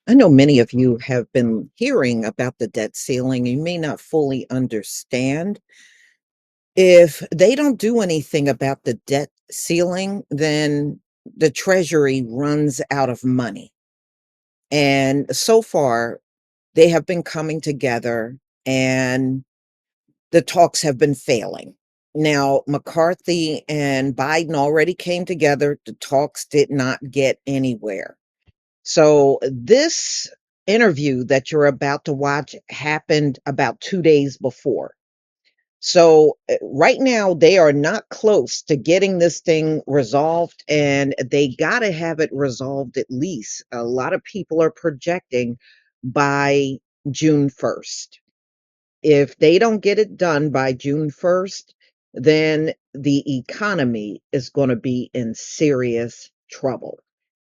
I know many of you have been hearing about the debt ceiling. You may not fully understand. If they don't do anything about the debt ceiling, then the Treasury runs out of money. And so far, they have been coming together and the talks have been failing. Now, McCarthy and Biden already came together. The talks did not get anywhere. So this interview that you're about to watch happened about 2 days before. So right now they are not close to getting this thing resolved, and they got to have it resolved at least. A lot of people are projecting by June 1st. If they don't get it done by June 1st, then the economy is going to be in serious trouble.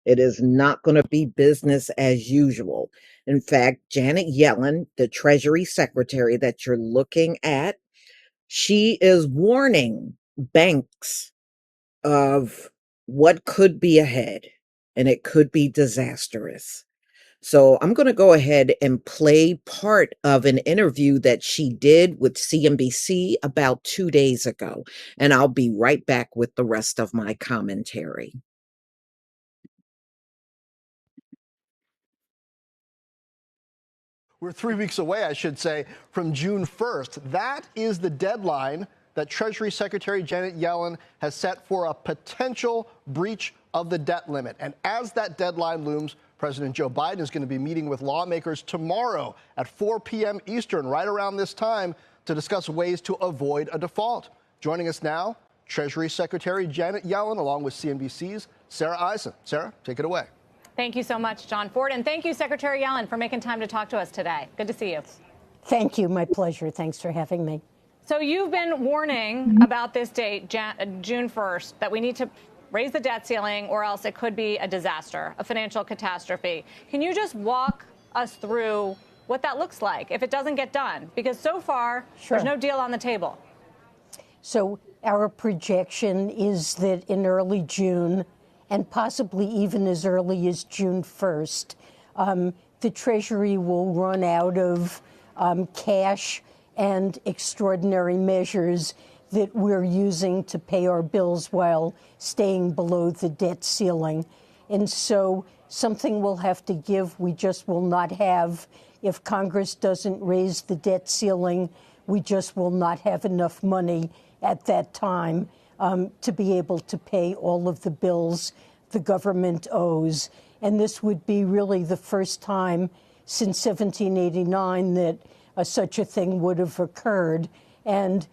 It is not going to be business as usual. In fact, Janet Yellen, the Treasury Secretary that you're looking at, she is warning banks of what could be ahead, and it could be disastrous. So I'm going to go ahead and play part of an interview that she did with CNBC about 2 days ago, and I'll be right back with the rest of my commentary. We're 3 weeks away, I should say, from June 1st. That is the deadline that Treasury Secretary Janet Yellen has set for a potential breach of the debt limit. And as that deadline looms, President Joe Biden is going to be meeting with lawmakers tomorrow at 4 p.m. Eastern, right around this time, to discuss ways to avoid a default. Joining us now, Treasury Secretary Janet Yellen, along with CNBC's Sarah Eisen. Sarah, take it away. Thank you so much, John Ford. And thank you, Secretary Yellen, for making time to talk to us today. Good to see you. Thank you. My pleasure. Thanks for having me. So you've been warning about this date, June 1st, that we need to raise the debt ceiling or else it could be a disaster, a financial catastrophe. Can you just walk us through what that looks like if it doesn't get done? Because so far, There's no deal on the table. So our projection is that in early June, and possibly even as early as June 1st, the Treasury will run out of cash and extraordinary measures that we're using to pay our bills while staying below the debt ceiling. And so something will have to give. We just will not have, if Congress doesn't raise the debt ceiling, we just will not have enough money at that time to be able to pay all of the bills the government owes. And this would be really the first time since 1789 that such a thing would have occurred. And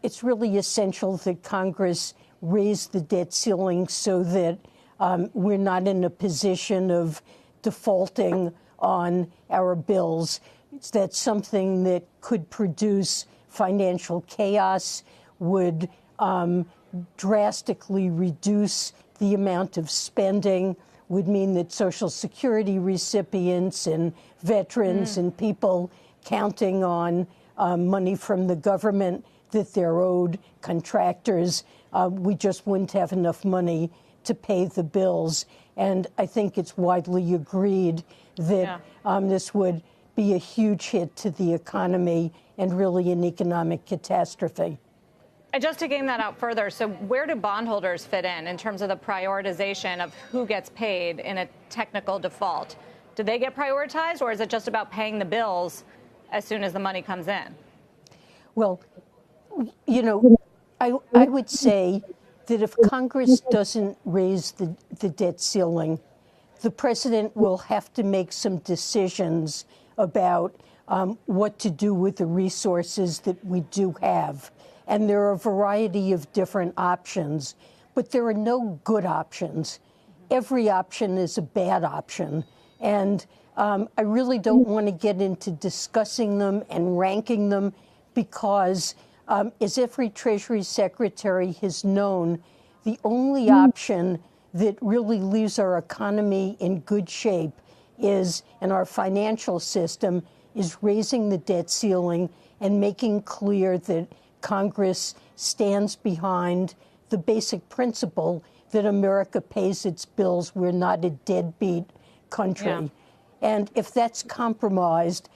it's really essential that Congress raise the debt ceiling so that we're not in a position of defaulting on our bills. That's something that could produce financial chaos, would drastically reduce the amount of spending, would mean that Social Security recipients and veterans and people counting on money from the government that they're owed, contractors, we just wouldn't have enough money to pay the bills. And I think it's widely agreed that this would be a huge hit to the economy and really an economic catastrophe. And just to game that out further, so where do bondholders fit in terms of the prioritization of who gets paid in a technical default? Do they get prioritized, or is it just about paying the bills as soon as the money comes in? Well, you know, I would say that if Congress doesn't raise the debt ceiling, the president will have to make some decisions about what to do with the resources that we do have. And there are a variety of different options, but there are no good options. Every option is a bad option. And I really don't want to get into discussing them and ranking them because, as every Treasury Secretary has known, the only option that really leaves our economy in good shape is, and our financial system, is raising the debt ceiling and making clear that Congress stands behind the basic principle that America pays its bills. We're not a deadbeat country. And if that's compromised,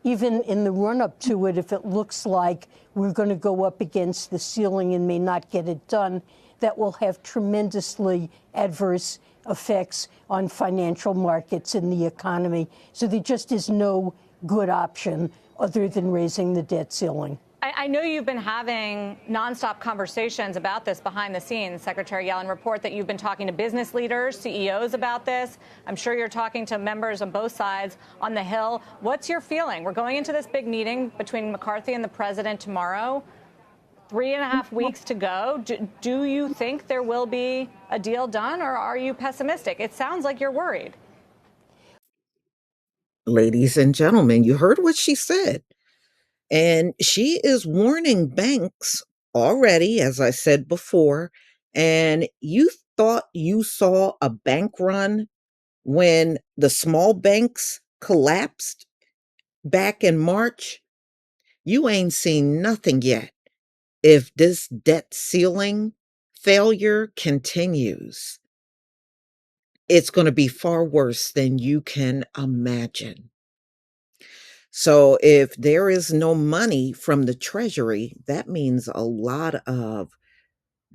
even in the run-up to it, if it looks like we're going to go up against the ceiling and may not get it done, that will have tremendously adverse effects on financial markets and the economy. So there just is no good option other than raising the debt ceiling. I know you've been having nonstop conversations about this behind the scenes. Secretary Yellen report that you've been talking to business leaders, CEOs about this. I'm sure you're talking to members on both sides on the Hill. What's your feeling? We're going into this big meeting between McCarthy and the president tomorrow. 3.5 weeks to go. Do you think there will be a deal done, or are you pessimistic? It sounds like you're worried. Ladies and gentlemen, you heard what she said. And she is warning banks already, as I said before. And you thought you saw a bank run when the small banks collapsed back in March? You ain't seen nothing yet. If this debt ceiling failure continues, it's going to be far worse than you can imagine. So if there is no money from the Treasury, that means a lot of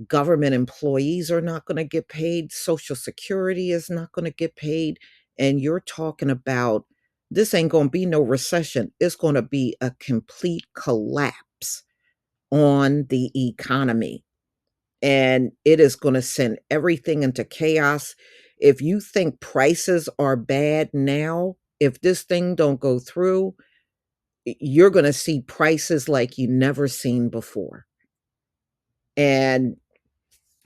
government employees are not going to get paid. Social Security is not going to get paid. And you're talking about this ain't going to be no recession. It's going to be a complete collapse on the economy. And it is going to send everything into chaos. If you think prices are bad now, if this thing don't go through, you're going to see prices like you never seen before. And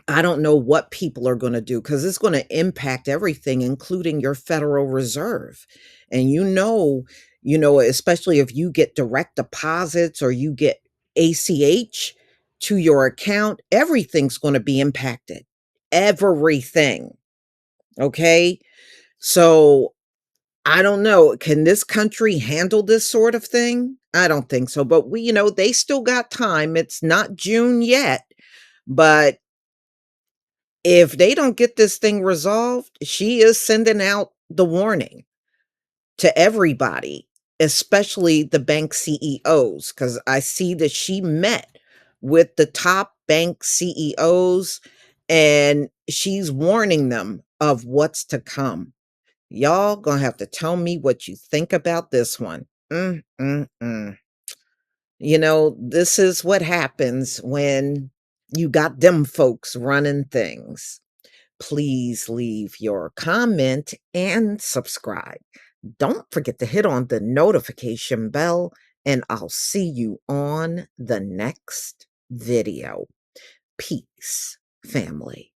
I don't know what people are going to do because it's going to impact everything, including your Federal Reserve. And especially if you get direct deposits or you get ACH to your account, everything's going to be impacted. Everything. Okay. So I don't know. Can this country handle this sort of thing? I don't think so. But they still got time. It's not June yet. But if they don't get this thing resolved, she is sending out the warning to everybody, especially the bank CEOs, because I see that she met with the top bank CEOs and she's warning them of what's to come. Y'all gonna have to tell me what you think about this one. This is what happens when you got them folks running things. Please leave your comment and subscribe. Don't forget to hit on the notification bell, and I'll see you on the next video. Peace, family.